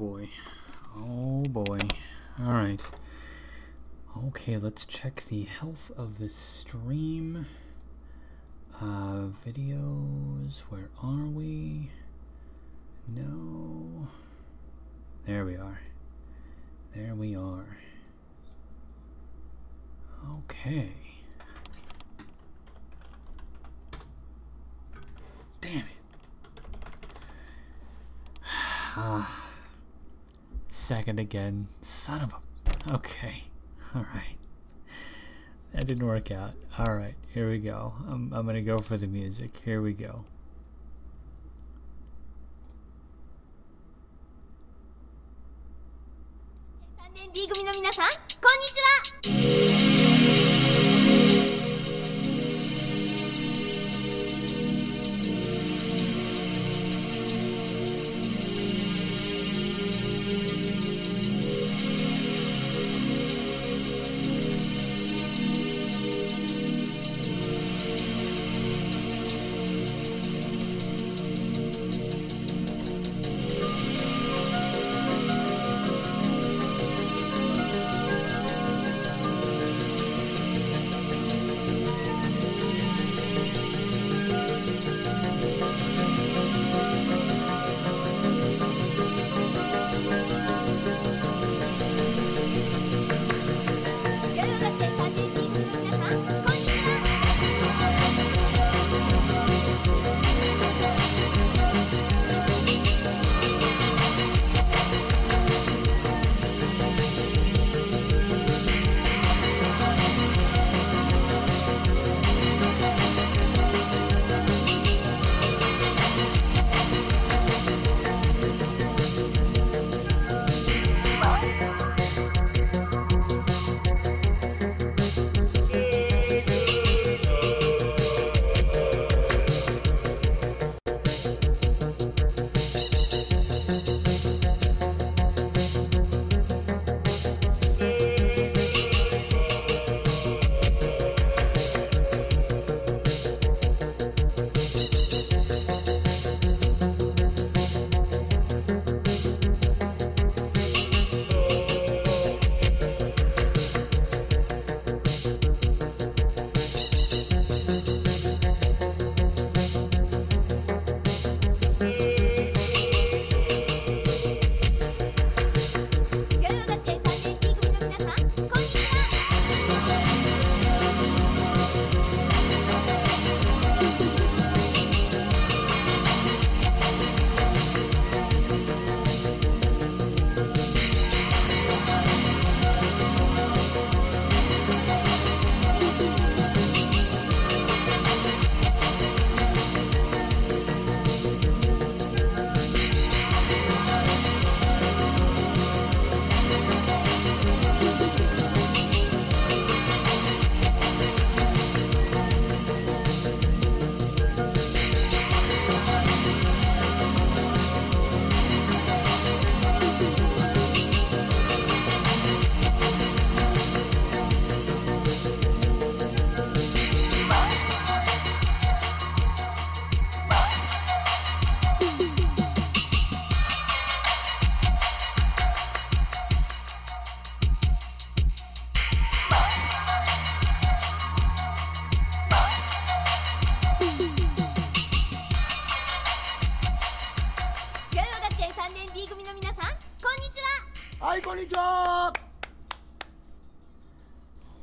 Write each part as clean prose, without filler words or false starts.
boy. Oh boy. Alright. Okay, let's check the health of the stream. Videos. Where are we? No. There we are. There we are. Okay. Damn it. Second again. Son of a... Okay. Alright. That didn't work out. Alright, here we go. I'm gonna go for the music. Here we go. B 組の皆さん、こんにちは。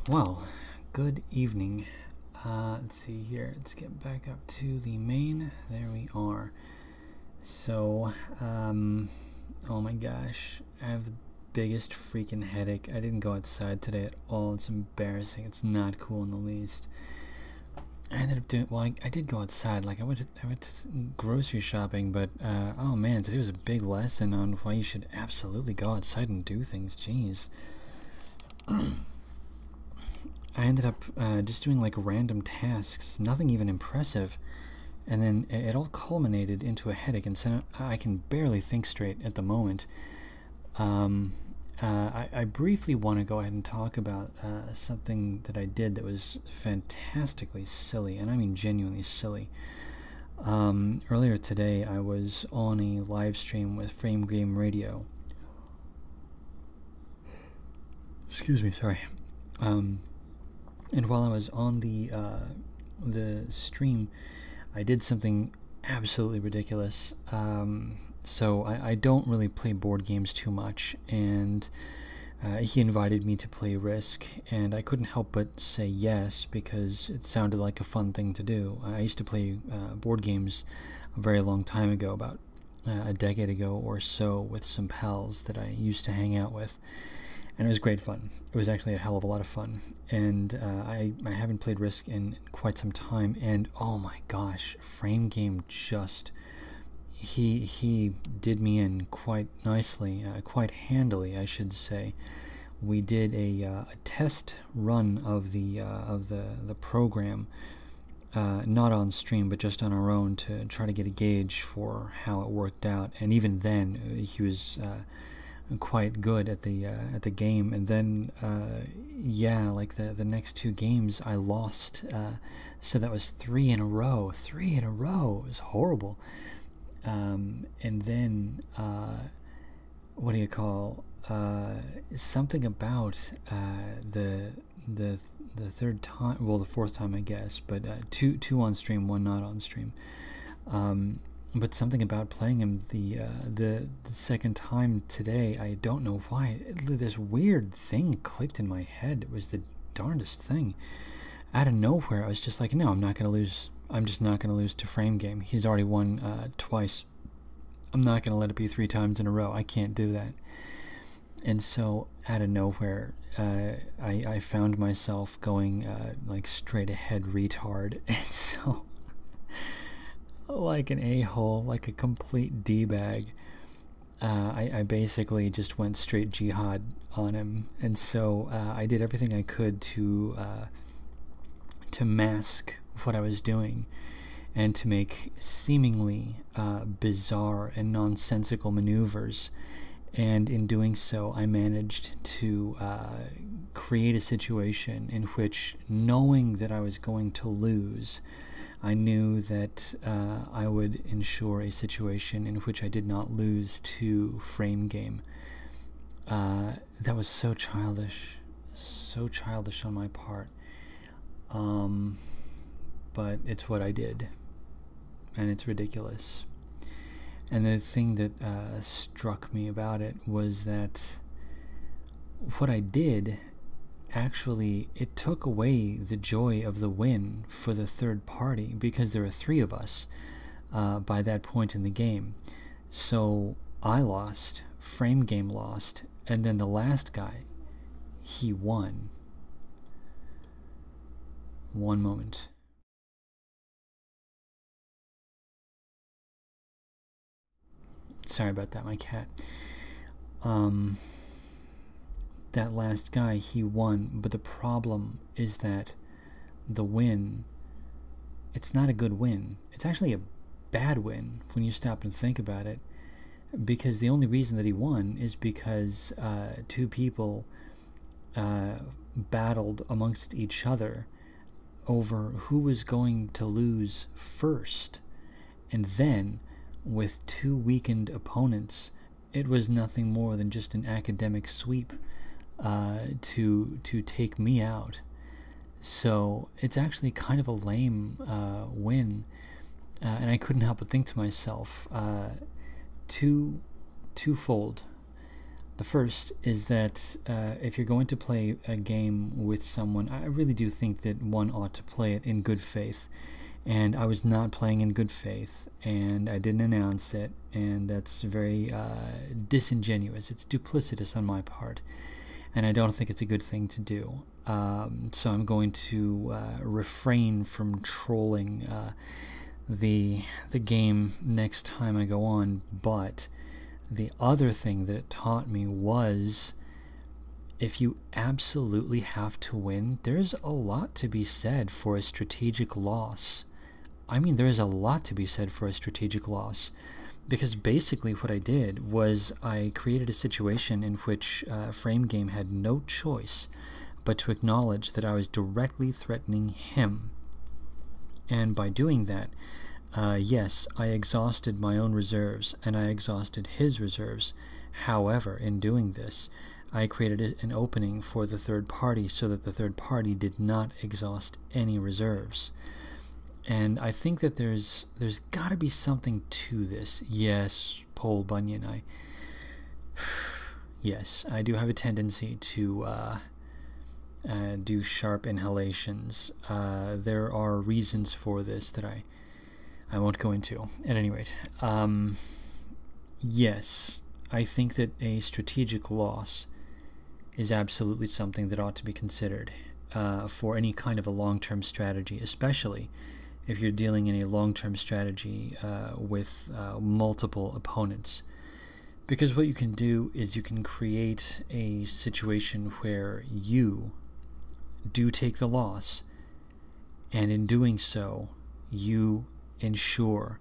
Well, good evening. Let's see here. Let's get back up to the main. There we are. So, oh my gosh, I have the biggest freaking headache. I didn't go outside today at all. It's embarrassing. It's not cool in the least. I ended up doing, well, I did go outside. Like, I went to grocery shopping, but, oh man, today was a big lesson on why you should absolutely go outside and do things. Jeez. I ended up just doing like random tasks, nothing even impressive, and then it all culminated into a headache, and so I can barely think straight at the moment. I briefly want to go ahead and talk about something that I did that was fantastically silly, and I mean genuinely silly. Earlier today, I was on a live stream with Frame Game Radio, Excuse me, sorry. And while I was on the stream, I did something absolutely ridiculous. So I don't really play board games too much, and he invited me to play Risk, and I couldn't help but say yes because it sounded like a fun thing to do. I used to play board games a very long time ago, about a decade ago or so, with some pals that I used to hang out with, and it was great fun. It was actually a hell of a lot of fun, and I haven't played Risk in quite some time, and oh my gosh, Frame Game just... He did me in quite nicely, quite handily, I should say. We did a test run of the program, not on stream, but just on our own, to try to get a gauge for how it worked out. And even then, he was quite good at the game. And then, yeah, like the next two games, I lost. So that was 3 in a row. 3 in a row. It was horrible. And then, what do you call, something about the third time, well, the fourth time, I guess, but two on stream, one not on stream. But something about playing him the second time today, I don't know why, this weird thing clicked in my head. It was the darndest thing. Out of nowhere, I was just like, no, I'm not going to lose. I'm just not going to lose to Frame Game. He's already won twice. I'm not going to let it be 3 times in a row. I can't do that. And so, out of nowhere, I found myself going like straight ahead retard. And so, like an a-hole, like a complete d-bag, I basically just went straight jihad on him. And so I did everything I could to mask what I was doing, and to make seemingly bizarre and nonsensical maneuvers. And in doing so, I managed to create a situation in which, knowing that I was going to lose, I knew that I would ensure a situation in which I did not lose to Frame Game. That was so childish on my part. But it's what I did, and it's ridiculous. And the thing that struck me about it was that what I did, actually, it took away the joy of the win for the third party, because there were 3 of us by that point in the game. So I lost, Frame Game lost, and then the last guy, he won. One moment. Sorry about that, my cat. That last guy, he won, but the problem is that the win, it's not a good win. It's actually a bad win when you stop and think about it, because the only reason that he won is because 2 people battled amongst each other over who was going to lose first. And then, with 2 weakened opponents, it was nothing more than just an academic sweep to take me out. So it's actually kind of a lame win, and I couldn't help but think to myself, twofold. The first is that if you're going to play a game with someone, I really do think that one ought to play it in good faith. And I was not playing in good faith, and I didn't announce it, and that's very disingenuous. It's duplicitous on my part, and I don't think it's a good thing to do. So I'm going to refrain from trolling the game next time I go on. But the other thing that it taught me was, if you absolutely have to win, there's a lot to be said for a strategic loss. I mean, there's a lot to be said for a strategic loss, because basically what I did was I created a situation in which Frame Game had no choice but to acknowledge that I was directly threatening him. And by doing that, yes, I exhausted my own reserves, and I exhausted his reserves. However, in doing this, I created an opening for the third party so that the third party did not exhaust any reserves. And I think that there's got to be something to this. Yes, Paul Bunyan, yes, I do have a tendency to do sharp inhalations. There are reasons for this that I won't go into. At any rate, yes, I think that a strategic loss is absolutely something that ought to be considered for any kind of a long-term strategy, especially if you're dealing in a long-term strategy with multiple opponents. Because what you can do is you can create a situation where you do take the loss, and in doing so, you ensure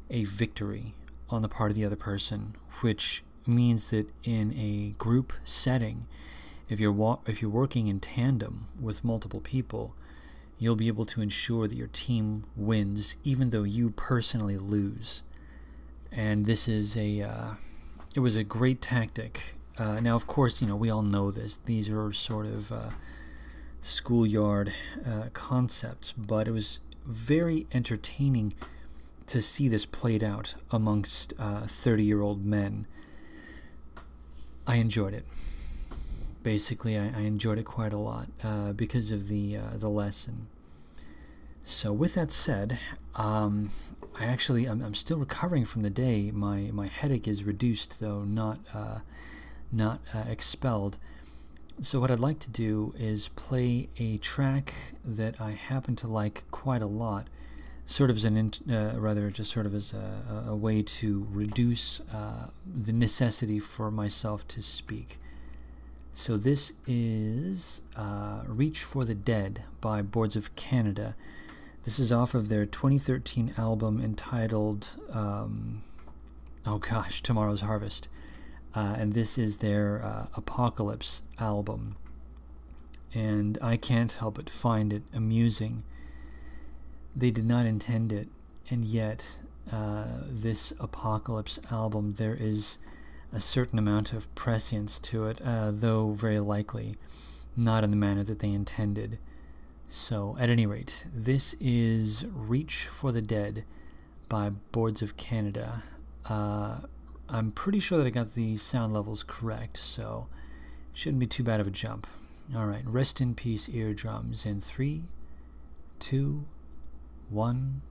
a victory on the part of the other person, which means that in a group setting, if you're working in tandem with multiple people, you'll be able to ensure that your team wins, even though you personally lose. And this is it was a great tactic. Now, of course, we all know this. These are sort of schoolyard concepts, but it was very entertaining to see this played out amongst 30-year-old men. I enjoyed it. Basically, I enjoyed it quite a lot because of the lesson. So with that said, I'm still recovering from the day. My headache is reduced, though not expelled. So what I'd like to do is play a track that I happen to like quite a lot, sort of as a way to reduce the necessity for myself to speak. So this is Reach for the Dead by Boards of Canada. This is off of their 2013 album entitled, Tomorrow's Harvest. And this is their Apocalypse album. And I can't help but find it amusing. They did not intend it, and yet this Apocalypse album, there is a certain amount of prescience to it, though very likely not in the manner that they intended. So, at any rate, this is Reach for the Dead by Boards of Canada. I'm pretty sure that I got the sound levels correct, so it shouldn't be too bad of a jump. Alright, rest in peace, eardrums, in 3, 2, 1...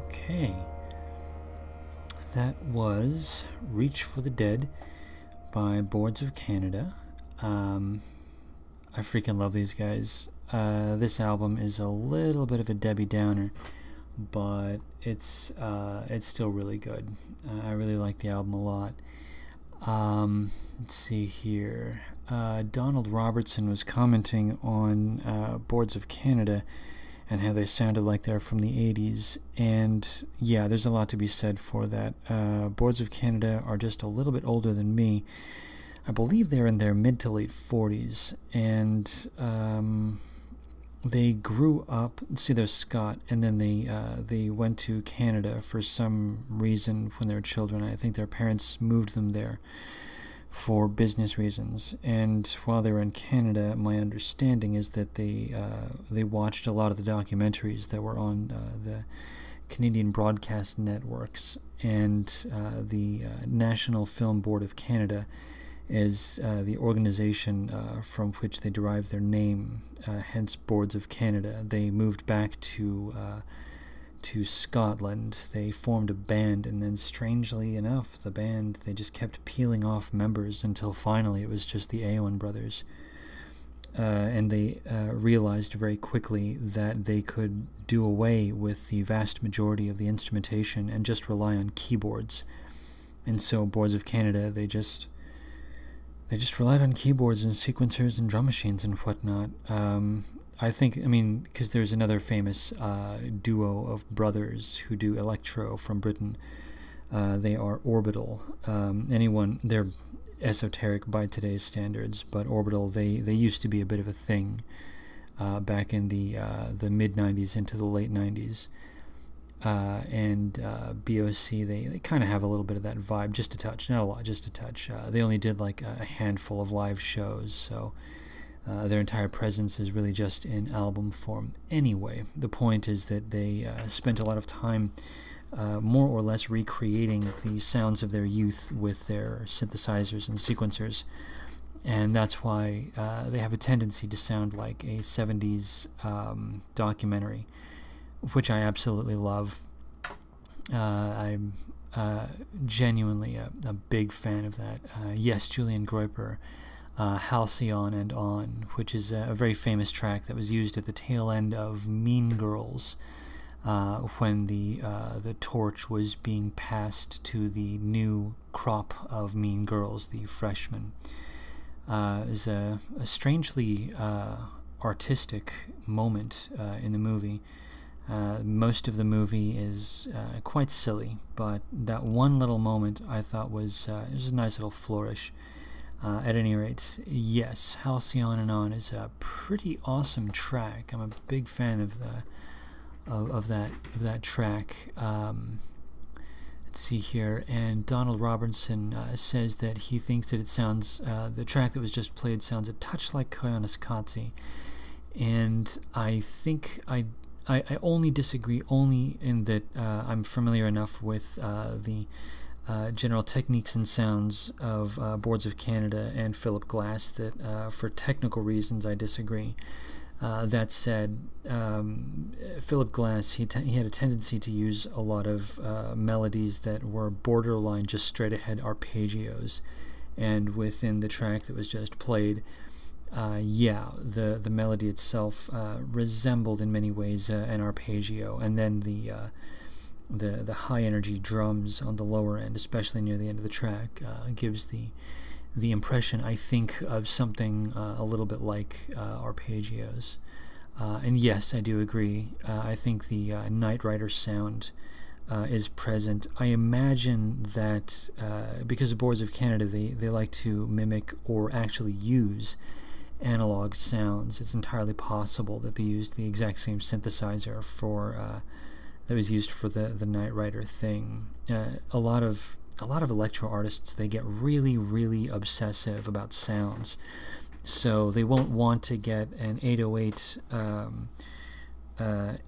Okay. That was Reach for the Dead by Boards of Canada. I freaking love these guys. This album is a little bit of a Debbie Downer, but it's still really good. I really like the album a lot. Let's see here. Donald Robertson was commenting on Boards of Canada and how they sounded like they're from the 80s. And yeah, there's a lot to be said for that. Boards of Canada are just a little bit older than me. I believe they're in their mid to late 40s. And they grew up, see, they're Scott, and then they went to Canada for some reason when they were children. I think their parents moved them there for business reasons. And while they were in Canada, my understanding is that they watched a lot of the documentaries that were on the Canadian broadcast networks. And the National Film Board of Canada is the organization from which they derive their name, hence Boards of Canada. They moved back to Scotland. They formed a band, and then strangely enough, the band, they just kept peeling off members until finally it was just the Aowen brothers. And they realized very quickly that they could do away with the vast majority of the instrumentation and just rely on keyboards. And so Boards of Canada, they just relied on keyboards and sequencers and drum machines and whatnot. I mean, because there's another famous duo of brothers who do electro from Britain. They are Orbital. They're esoteric by today's standards, but Orbital, they used to be a bit of a thing back in the mid-90s into the late 90s. And BOC, they kind of have a little bit of that vibe, just a touch, not a lot, just a touch. They only did like a handful of live shows, so their entire presence is really just in album form. Anyway, the point is that they spent a lot of time more or less recreating the sounds of their youth with their synthesizers and sequencers, and that's why they have a tendency to sound like a 70s documentary, which I absolutely love. I'm genuinely a big fan of that. Yes, Julian Groyper, Halcyon and On, which is a very famous track that was used at the tail end of Mean Girls, when the torch was being passed to the new crop of Mean Girls, the freshmen. Is a strangely artistic moment in the movie. Most of the movie is quite silly, but that one little moment I thought was it was a nice little flourish. At any rate, yes, Halcyon and On is a pretty awesome track. I'm a big fan of that track. Let's see here, and Donald Robertson says that he thinks that it sounds the track that was just played sounds a touch like Koyaanisqatsi, and I think I only disagree only in that I'm familiar enough with the general techniques and sounds of Boards of Canada and Philip Glass that for technical reasons I disagree. That said, Philip Glass, he had a tendency to use a lot of melodies that were borderline just straight ahead arpeggios, and within the track that was just played, the melody itself resembled in many ways an arpeggio, and then the high energy drums on the lower end, especially near the end of the track, gives the impression, I think, of something a little bit like arpeggios. And yes, I do agree. I think the Knight Rider sound is present. I imagine that because of Boards of Canada, they like to mimic or actually use analog sounds. It's entirely possible that they used the exact same synthesizer for that was used for the Knight Rider thing. A lot of electro artists, they get really, really obsessive about sounds, so they won't want to get an 808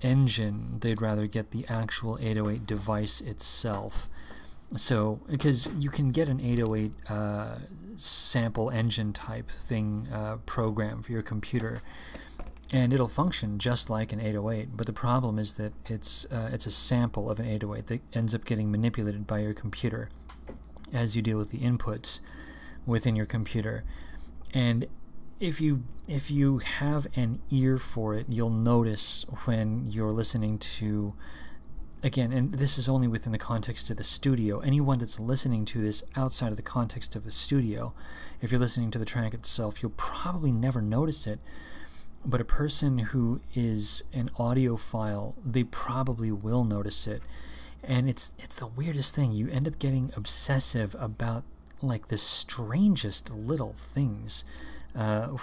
engine. They'd rather get the actual 808 device itself. So, because you can get an 808 sample engine type thing program for your computer, and it'll function just like an 808, but the problem is that it's a sample of an 808 that ends up getting manipulated by your computer as you deal with the inputs within your computer. And if you have an ear for it, you'll notice when you're listening to, again, and this is only within the context of the studio, anyone that's listening to this outside of the context of the studio, if you're listening to the track itself, you'll probably never notice it. But a person who is an audiophile, they probably will notice it. And it's the weirdest thing. You end up getting obsessive about like the strangest little things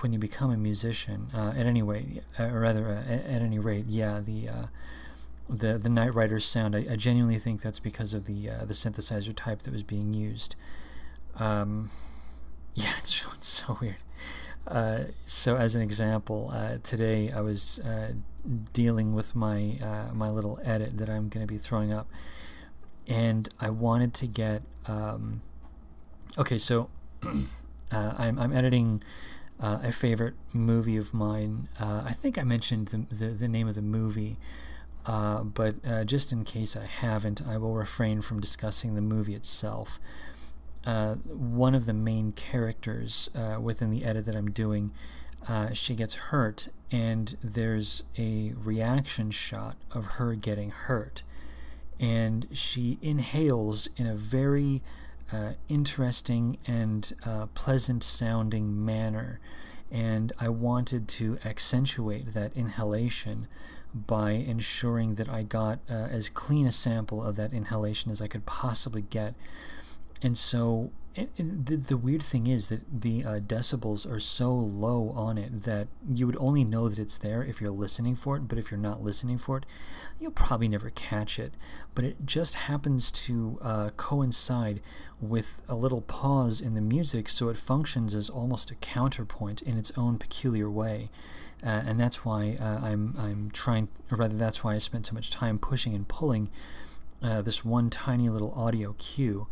when you become a musician. At any rate, yeah, the Night Rider's sound. I genuinely think that's because of the synthesizer type that was being used. Yeah, it's so weird. So as an example, today I was dealing with my my little edit that I'm going to be throwing up, and I wanted to get okay, so I'm editing a favorite movie of mine. I think I mentioned the name of the movie, but just in case I haven't, I will refrain from discussing the movie itself. One of the main characters within the edit that I'm doing, she gets hurt, and there's a reaction shot of her getting hurt, and she inhales in a very interesting and pleasant sounding manner, and I wanted to accentuate that inhalation by ensuring that I got as clean a sample of that inhalation as I could possibly get. And so the weird thing is that the decibels are so low on it that you would only know that it's there if you're listening for it, but if you're not listening for it, you'll probably never catch it. But it just happens to coincide with a little pause in the music, so it functions as almost a counterpoint in its own peculiar way. And that's why I'm trying, or rather that's why I spent so much time pushing and pulling this one tiny little audio cue.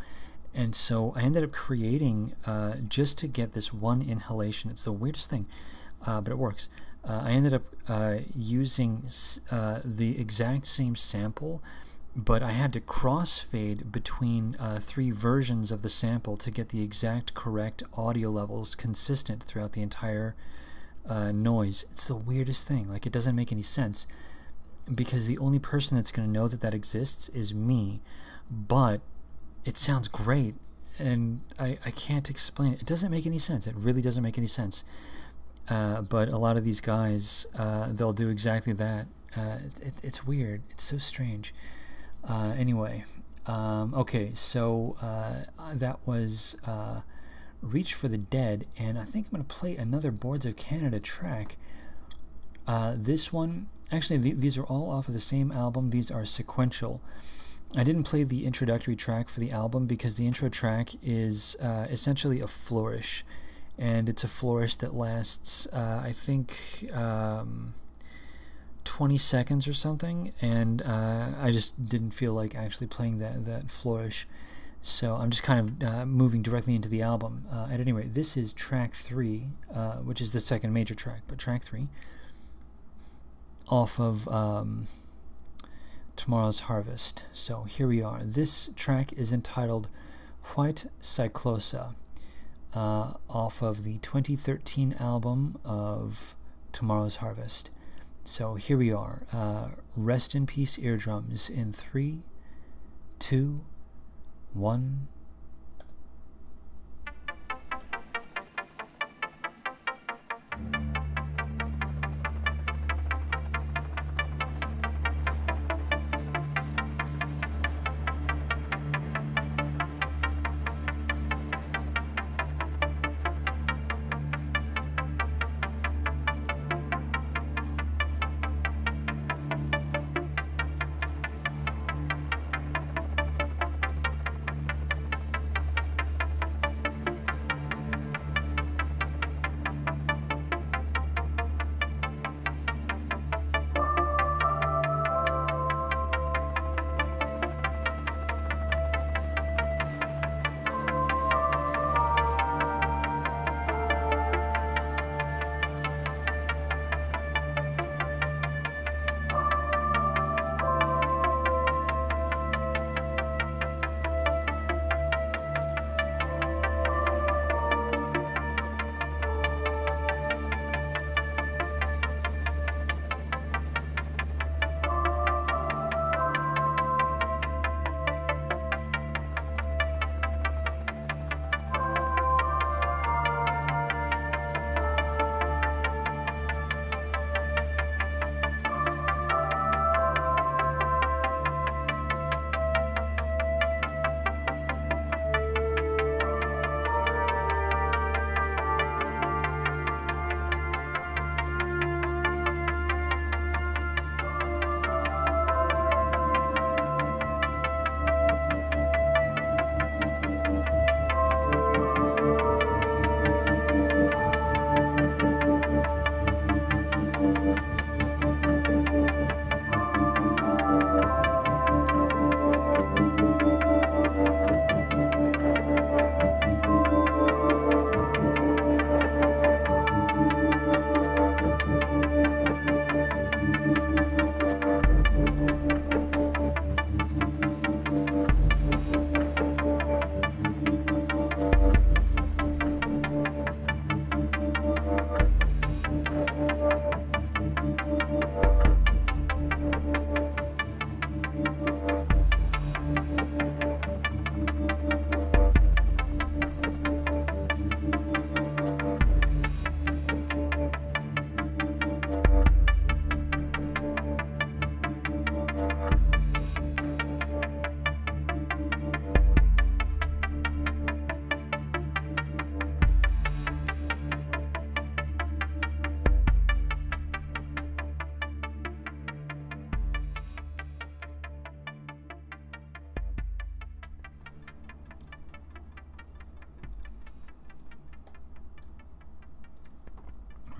And so I ended up creating, just to get this one inhalation, it's the weirdest thing, but it works. I ended up using the exact same sample, but I had to crossfade between 3 versions of the sample to get the exact correct audio levels consistent throughout the entire noise. It's the weirdest thing. Like, it doesn't make any sense, because the only person that's going to know that that exists is me, but it sounds great, and I can't explain it. It doesn't make any sense. It really doesn't make any sense. But a lot of these guys, they'll do exactly that. It's weird. It's so strange. Anyway, okay, so that was Reach for the Dead, and I think I'm going to play another Boards of Canada track. This one, actually, these are all off of the same album. These are sequential. I didn't play the introductory track for the album because the intro track is essentially a flourish, and it's a flourish that lasts, I think, 20 seconds or something, and I just didn't feel like actually playing that flourish, so I'm just kind of moving directly into the album. At any rate, this is track 3, which is the second major track, but track 3, off of Tomorrow's Harvest. So here we are. This track is entitled White Cyclosa, off of the 2013 album of Tomorrow's Harvest. So here we are. Rest in peace, eardrums, in 3, 2, 1.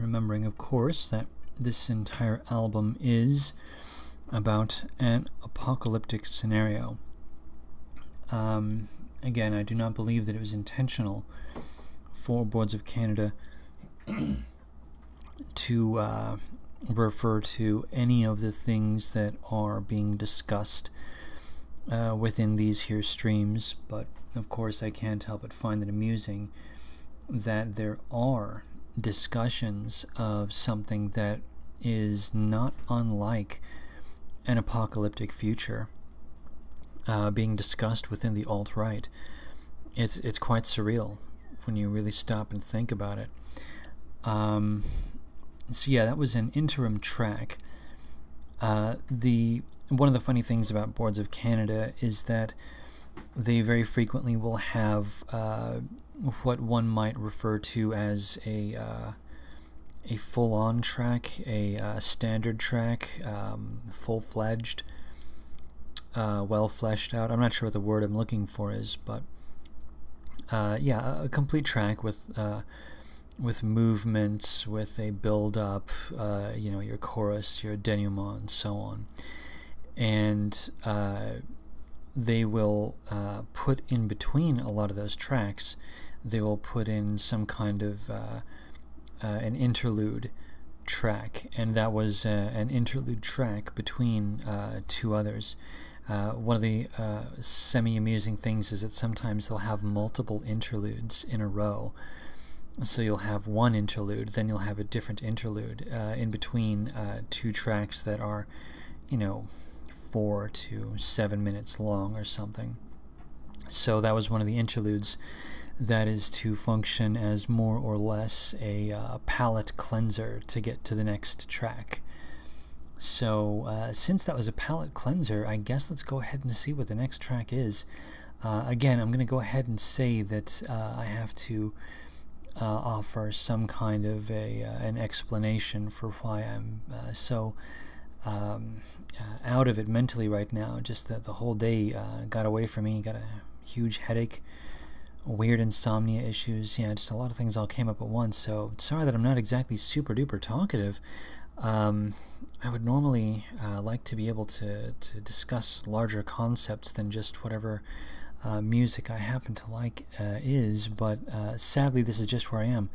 remembering, of course, that this entire album is about an apocalyptic scenario. Again, I do not believe that it was intentional for Boards of Canada to refer to any of the things that are being discussed within these here streams, but of course I can't help but find it amusing that there are discussions of something that is not unlike an apocalyptic future being discussed within the alt-right. It's quite surreal when you really stop and think about it. So yeah, that was an interim track. One of the funny things about Boards of Canada is that they very frequently will have what one might refer to as a full-on track, a standard track, full-fledged, well fleshed out. I'm not sure what the word I'm looking for is, but yeah, a complete track with movements, with a build-up, you know, your chorus, your denouement, and so on. And they will put in between a lot of those tracks, they will put in some kind of an interlude track, and that was an interlude track between two others. One of the semi-amusing things is that sometimes they'll have multiple interludes in a row. So you'll have one interlude, then you'll have a different interlude in between two tracks that are, you know, 4 to 7 minutes long or something. So that was one of the interludes that is to function as more or less a palate cleanser to get to the next track. So since that was a palate cleanser, I guess let's go ahead and see what the next track is. Again, I'm going to go ahead and say that I have to offer some kind of an explanation for why I'm so out of it mentally right now. Just that the whole day got away from me. Got a huge headache, weird insomnia issues. Yeah, just a lot of things all came up at once. So sorry that I'm not exactly super duper talkative. I would normally like to be able to discuss larger concepts than just whatever music I happen to like is, but sadly this is just where I am.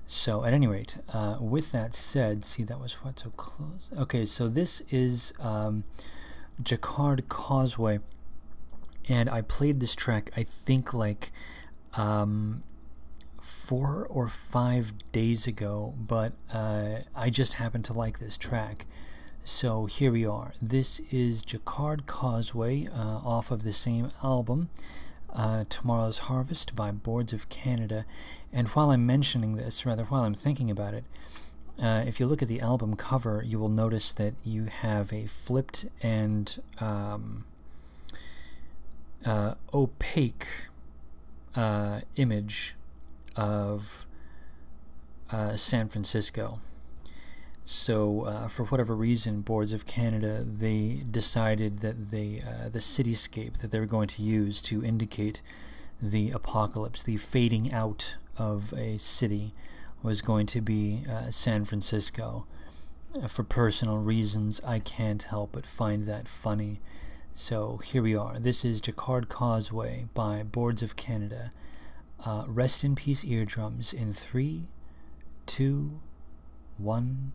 So at any rate, with that said, see, that was what, so close. Okay, so this is Jacquard Causeway, and I played this track I think like 4 or 5 days ago, but I just happened to like this track. So here we are. This is Jacquard Causeway off of the same album, Tomorrow's Harvest by Boards of Canada. And while I'm mentioning this, rather while I'm thinking about it, if you look at the album cover, you will notice that you have a flipped and opaque image of San Francisco. So for whatever reason, Boards of Canada, they decided that the cityscape that they were going to use to indicate the apocalypse, the fading out of a city, was going to be San Francisco. For personal reasons, I can't help but find that funny. So here we are. This is Jacquard Causeway by Boards of Canada. Rest in peace, eardrums, in 3, 2, 1...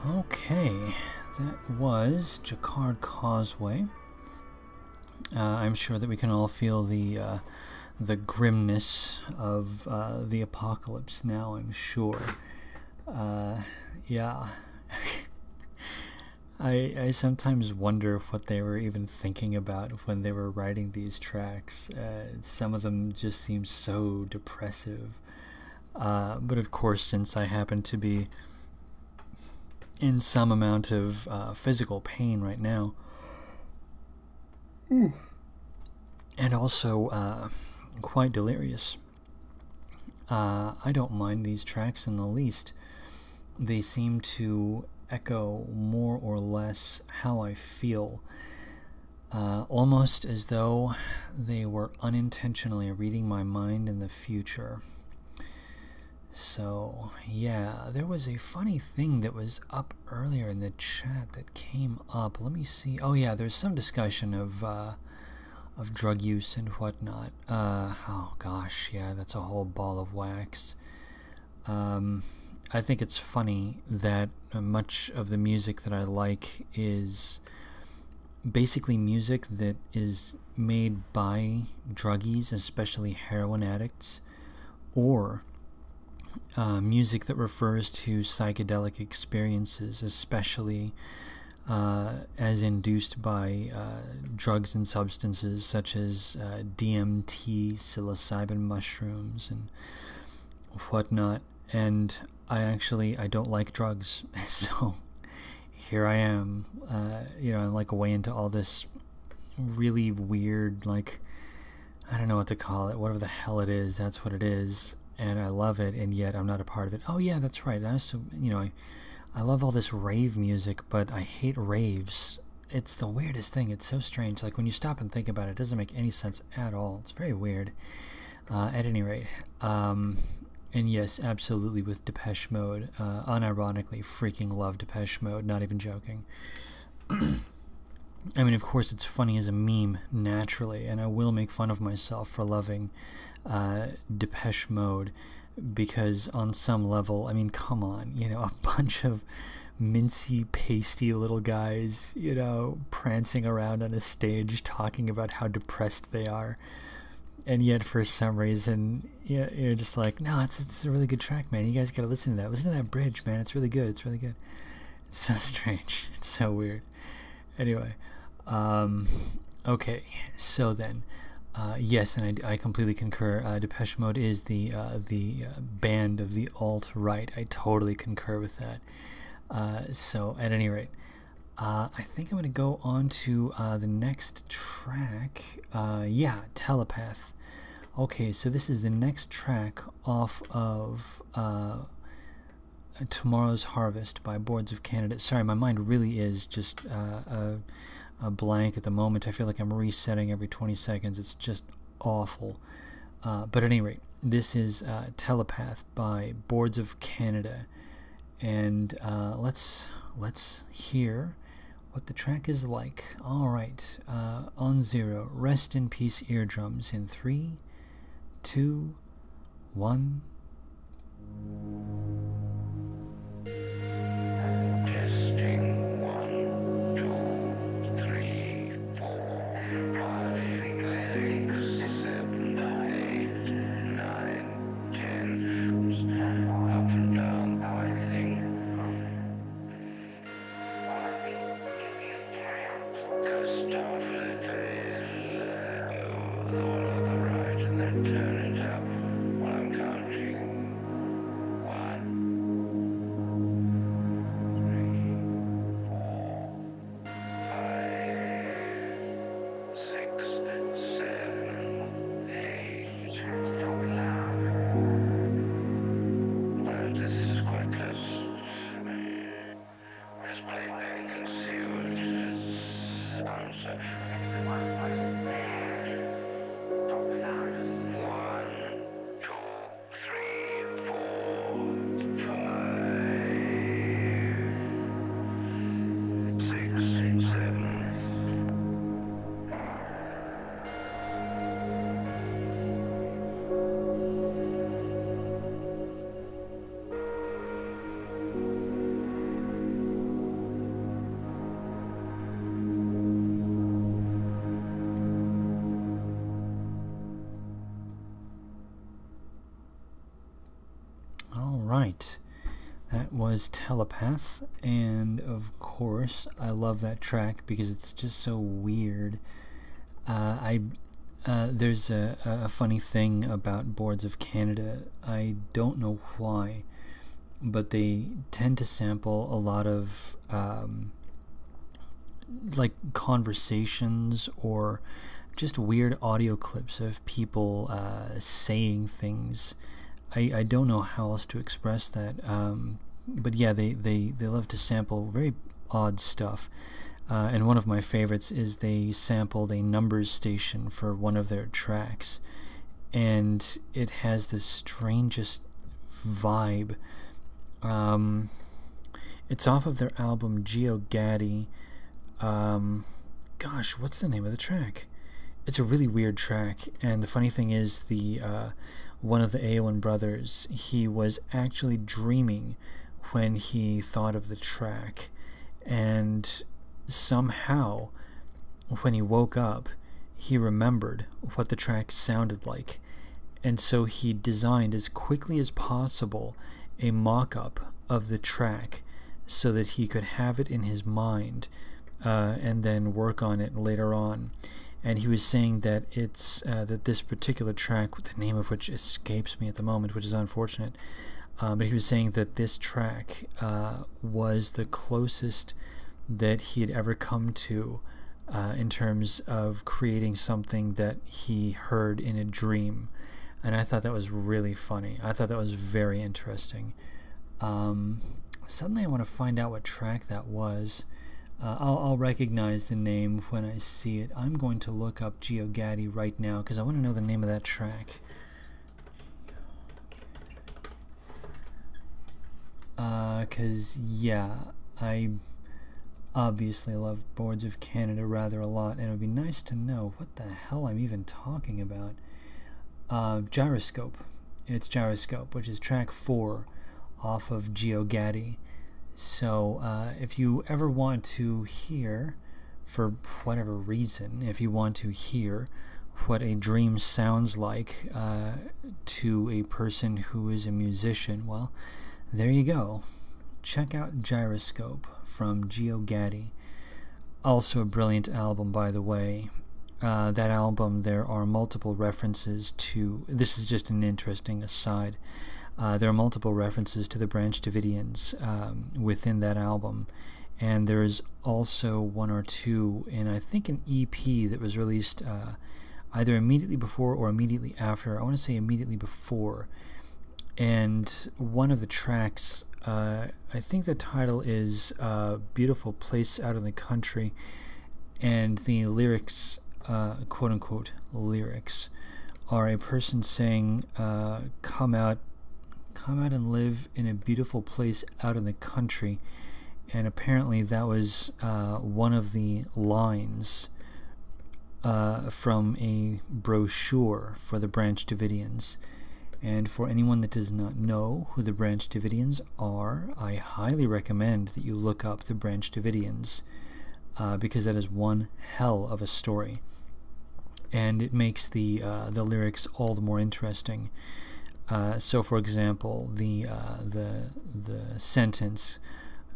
Okay, that was Jacquard Causeway. I'm sure that we can all feel the grimness of the apocalypse now, I'm sure. Yeah. I sometimes wonder what they were even thinking about when they were writing these tracks. Some of them just seem so depressive. But of course, since I happen to be in some amount of physical pain right now, and also quite delirious, I don't mind these tracks in the least. They seem to echo more or less how I feel, almost as though they were unintentionally reading my mind in the future. So, yeah, there was a funny thing that was up earlier in the chat that came up. Let me see. Oh, yeah, there's some discussion of drug use and whatnot. Oh, gosh, yeah, that's a whole ball of wax. I think it's funny that much of the music that I like is basically music that is made by druggies, especially heroin addicts, or music that refers to psychedelic experiences, especially as induced by drugs and substances such as DMT, psilocybin mushrooms, and whatnot. And I don't like drugs, so here I am, I'm like way into all this really weird, like, I don't know what to call it, whatever the hell it is, that's what it is, and I love it, and yet I'm not a part of it. Oh yeah, that's right, I also, I love all this rave music, but I hate raves. It's the weirdest thing, it's so strange, like when you stop and think about it, it doesn't make any sense at all, it's very weird. At any rate, and yes, absolutely with Depeche Mode. Unironically, freaking love Depeche Mode, not even joking. I mean, of course, it's funny as a meme, naturally, and I will make fun of myself for loving Depeche Mode, because on some level, I mean, come on, a bunch of mincy, pasty little guys, prancing around on a stage talking about how depressed they are. And yet, for some reason, you're just like, no, it's a really good track, man. You guys gotta listen to that. Listen to that bridge, man. It's really good. It's really good. It's so strange. It's so weird. Anyway, okay. So then, yes, and I completely concur. Depeche Mode is the band of the alt-right. I totally concur with that. So at any rate, I think I'm going to go on to the next track. Yeah, Telepath. Okay, so this is the next track off of Tomorrow's Harvest by Boards of Canada. Sorry, my mind really is just a blank at the moment. I feel like I'm resetting every 20 seconds. It's just awful. But at any rate, this is Telepath by Boards of Canada. And let's hear what the track is like. Alright, on 0, rest in peace eardrums in 3, 2, 1. Testing 1, 2, 3, 4, 5, 6, 7, 8, 9, 10. Up and down, pointing. Start with the one on the right and then turn it up while I'm counting. right. That was Telepath, and of course, I love that track because it's just so weird. There's a funny thing about Boards of Canada. I don't know why, but they tend to sample a lot of like conversations or just weird audio clips of people saying things. I don't know how else to express that, but yeah, they love to sample very odd stuff. And one of my favorites is they sampled a numbers station for one of their tracks, and it has the strangest vibe. It's off of their album GeoGaddy. Gosh, what's the name of the track? It's a really weird track, and the funny thing is the one of the Aowen brothers, he was actually dreaming when he thought of the track, and somehow when he woke up he remembered what the track sounded like, and so he designed as quickly as possible a mock-up of the track so that he could have it in his mind and then work on it later on. And he was saying that it's that this particular track, the name of which escapes me at the moment, which is unfortunate, but he was saying that this track was the closest that he had ever come to in terms of creating something that he heard in a dream. And I thought that was really funny. I thought that was very interesting. Suddenly I want to find out what track that was. I'll recognize the name when I see it. I'm going to look up GeoGaddy right now because I want to know the name of that track. Because, yeah, I obviously love Boards of Canada rather a lot, and it would be nice to know what the hell I'm even talking about. Gyroscope. It's Gyroscope, which is track 4 off of GeoGaddy. So if you ever want to hear, for whatever reason, if you want to hear what a dream sounds like to a person who is a musician, well, there you go. Check out Gyroscope from GeoGaddy. Also a brilliant album, by the way. That album, there are multiple references to, this is just an interesting aside, there are multiple references to the Branch Davidians within that album, and there's also one or two in, I think, an EP that was released either immediately before or immediately after. I want to say immediately before, and one of the tracks, I think the title is Beautiful Place Out in the Country, and the lyrics, quote-unquote lyrics, are a person saying, come out and live in a beautiful place out in the country. And apparently that was one of the lines from a brochure for the Branch Davidians. And for anyone that does not know who the Branch Davidians are, I highly recommend that you look up the Branch Davidians, because that is one hell of a story, and it makes the lyrics all the more interesting. So, for example, the sentence,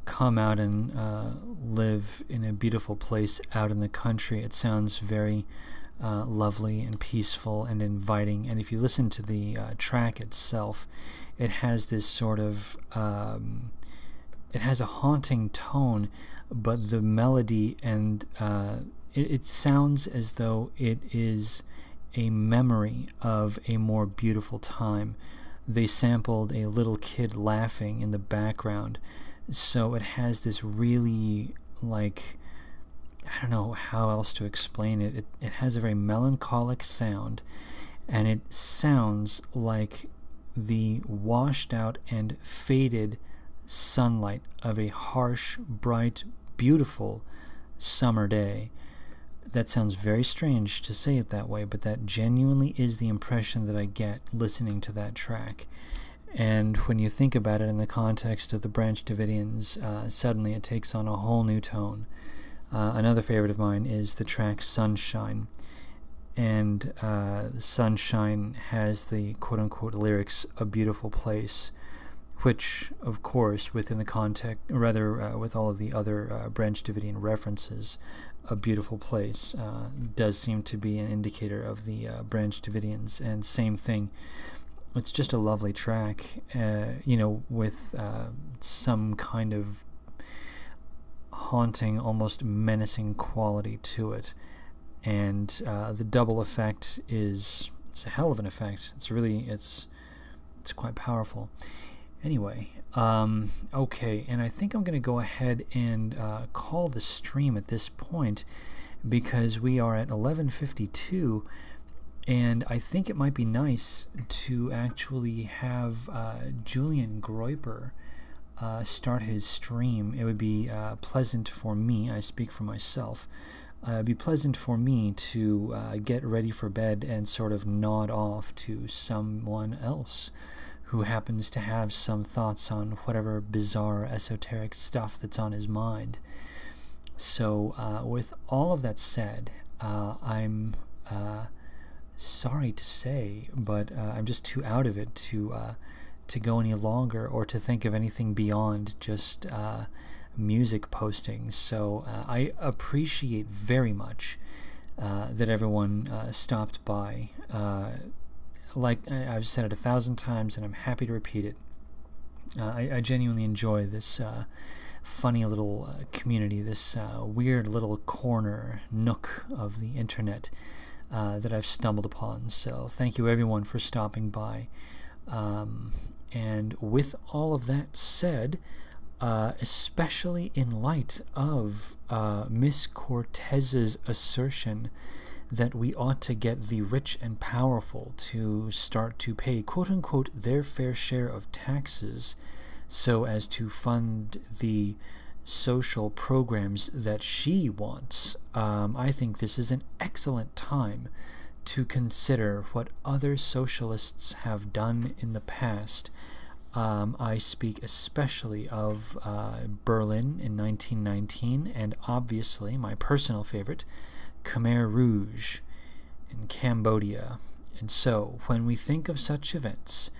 "Come out and live in a beautiful place out in the country," it sounds very lovely and peaceful and inviting. And if you listen to the track itself, it has this sort of it has a haunting tone, but the melody and it sounds as though it is a memory of a more beautiful time. They sampled a little kid laughing in the background, so it has this really, like, I don't know how else to explain it. It has a very melancholic sound, and it sounds like the washed out and faded sunlight of a harsh, bright, beautiful summer day. That sounds very strange to say it that way, but that genuinely is the impression that I get listening to that track. And when you think about it in the context of the Branch Davidians, suddenly it takes on a whole new tone. Another favorite of mine is the track Sunshine. And Sunshine has the quote-unquote lyrics, "A beautiful place," which, of course, within the context, rather with all of the other Branch Davidian references, a beautiful place does seem to be an indicator of the Branch Davidians. And same thing, it's just a lovely track, with some kind of haunting, almost menacing quality to it. And the double effect it's a hell of an effect. It's quite powerful. Anyway, okay, and I think I'm going to go ahead and call the stream at this point, because we are at 11:52, and I think it might be nice to actually have Julian Groiper start his stream. It would be pleasant for me, I speak for myself, it'd be pleasant for me to get ready for bed and sort of nod off to someone else who happens to have some thoughts on whatever bizarre esoteric stuff that's on his mind. So with all of that said, I'm sorry to say, but I'm just too out of it to go any longer or to think of anything beyond just music posting. So I appreciate very much that everyone stopped by. Like I've said it 1,000 times, and I'm happy to repeat it. I genuinely enjoy this funny little community, this weird little nook of the internet that I've stumbled upon. So thank you everyone for stopping by. And with all of that said, especially in light of Miss Cortez's assertion that we ought to get the rich and powerful to start to pay, quote-unquote, their fair share of taxes so as to fund the social programs that she wants, I think this is an excellent time to consider what other socialists have done in the past. I speak especially of Berlin in 1919, and obviously my personal favorite, Khmer Rouge in Cambodia. And so, when we think of such events,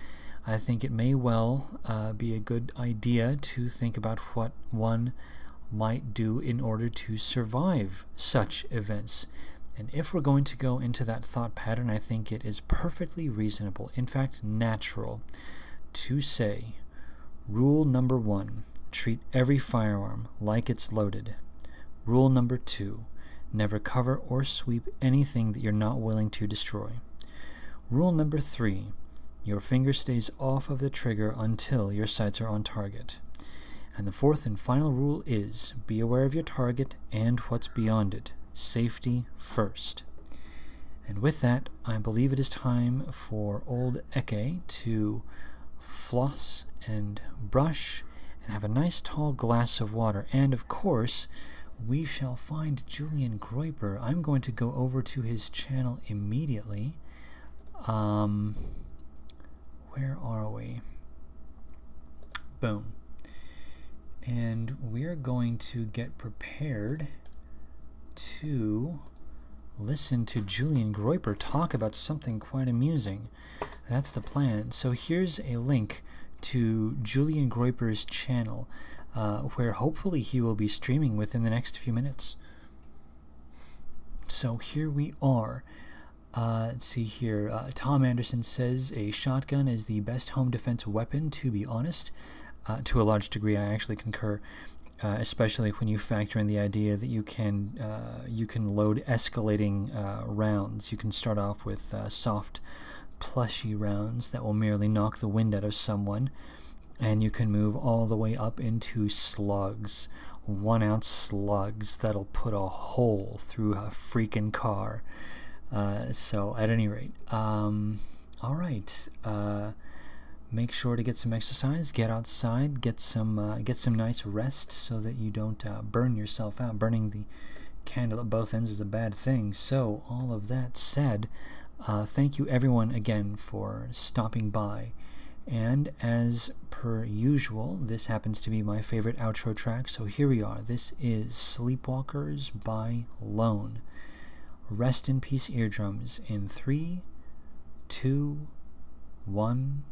I think it may well be a good idea to think about what one might do in order to survive such events. And if we're going to go into that thought pattern, I think it is perfectly reasonable, in fact natural, to say, rule number 1, treat every firearm like it's loaded. Rule number 2, never cover or sweep anything that you're not willing to destroy. Rule number 3, your finger stays off of the trigger until your sights are on target. And the fourth and final rule is, be aware of your target and what's beyond it. Safety first. And with that, I believe it is time for old Eke to floss and brush and have a nice tall glass of water. And of course, we shall find Julian Groiper. I'm going to go over to his channel immediately. Where are we? Boom. And we're going to get prepared to listen to Julian Groiper talk about something quite amusing. That's the plan. So here's a link to Julian Groiper's channel, where hopefully he will be streaming within the next few minutes. So here we are. Let's see here. Tom Anderson says, a shotgun is the best home defense weapon, to be honest. To a large degree, I actually concur, especially when you factor in the idea that you can load escalating rounds. You can start off with soft, plushy rounds that will merely knock the wind out of someone, and you can move all the way up into slugs, 1-ounce slugs that'll put a hole through a freaking car. So at any rate, all right. Make sure to get some exercise, get outside, get some nice rest so that you don't burn yourself out. Burning the candle at both ends is a bad thing. So all of that said, thank you everyone again for stopping by. And as per usual, this happens to be my favorite outro track, so here we are. This is Sleepwalkers by Lone. Rest in peace, eardrums, in 3, 2, 1...